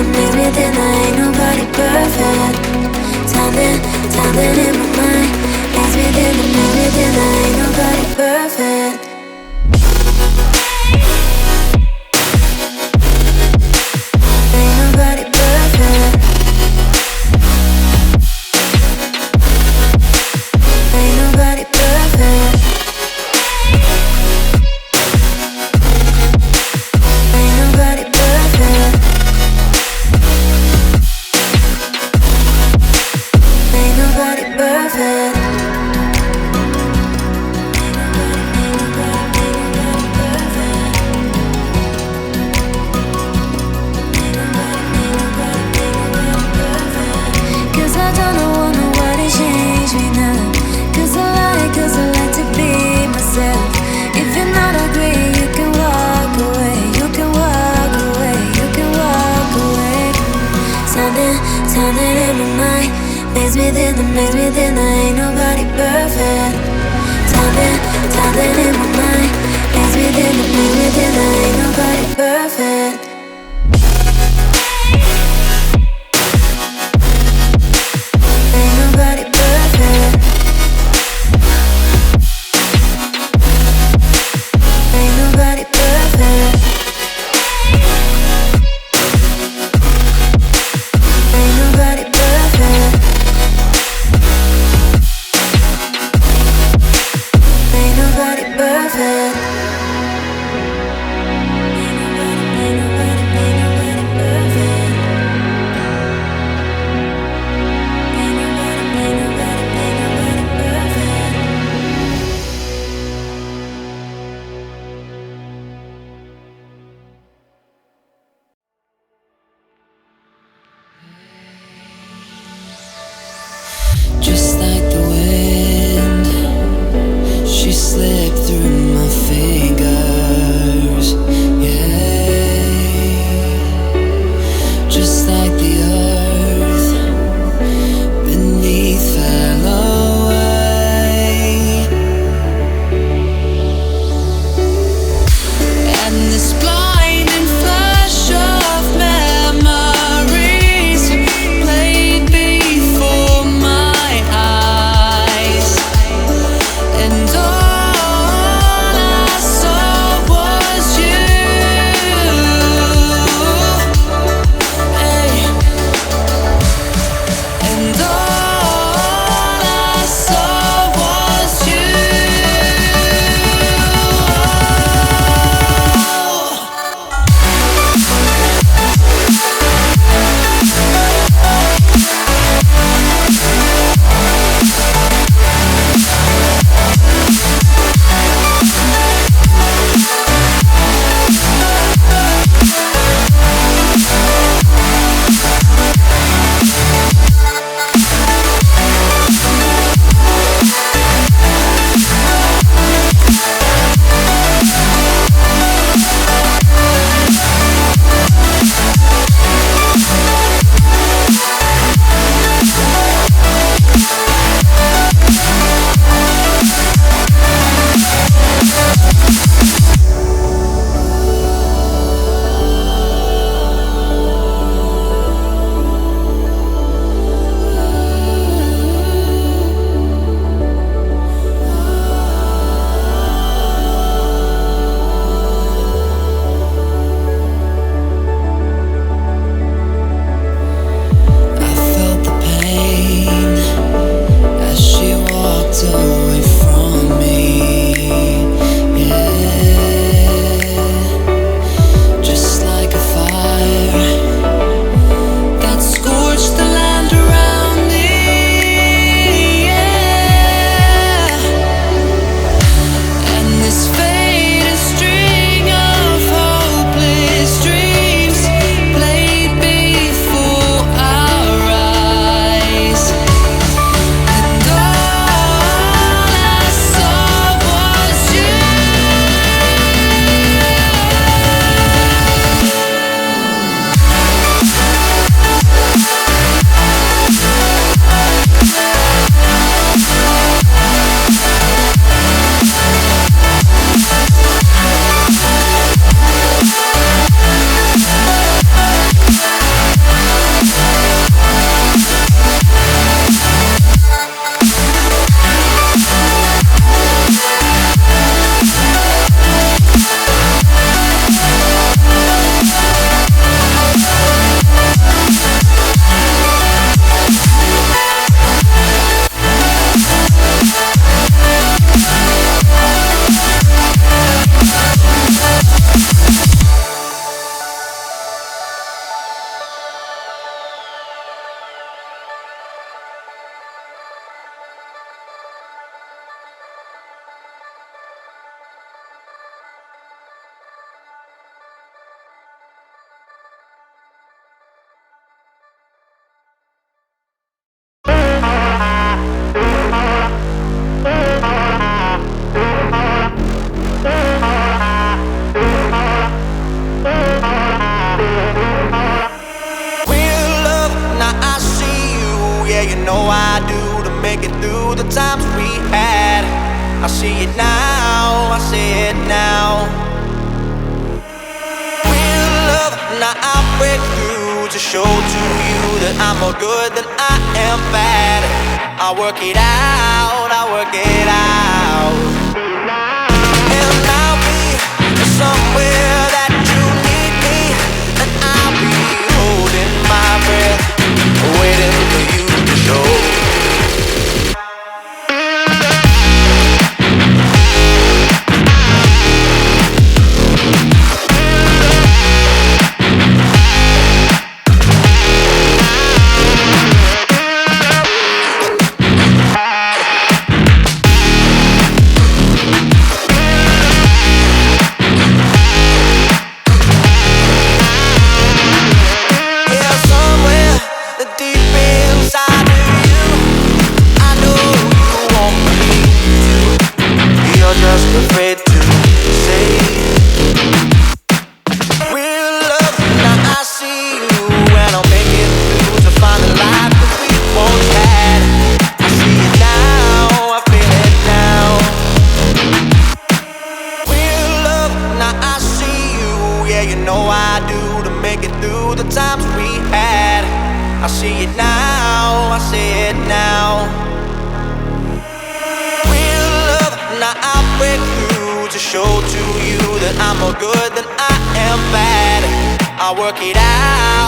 the mix within, ain't nobody perfect. Something in my mind. Mix within the mix within, ain't nobody perfect. Ain't nobody perfect. Ain't nobody perfect. Ain't nobody perfect. Ain't nobody perfect. Cause I don't want nobody change me now. Cause I like to be myself. If you're not agree, you can walk away. You can walk away. You can walk away. Something in my mind. Mix within the mix within, ain't nobody perfect. Something in my mind. Mix within the mix within, ain't nobody perfect. Ain't nobody perfect. Ain't nobody perfect. Ain't nobody perfect. Ain't nobody perfect. Ain't nobody know I do, to make it through the times we had. I see it now, I see it now. Real love, now I break through to show to you that I'm more good than I am bad. I work it out, I work it out. And I'll be somewhere that you need me, and I'll be holding my breath, waiting for you to show. I see it now, I see it now. Real love, now I break through to show to you that I'm more good than I am bad. I work it out.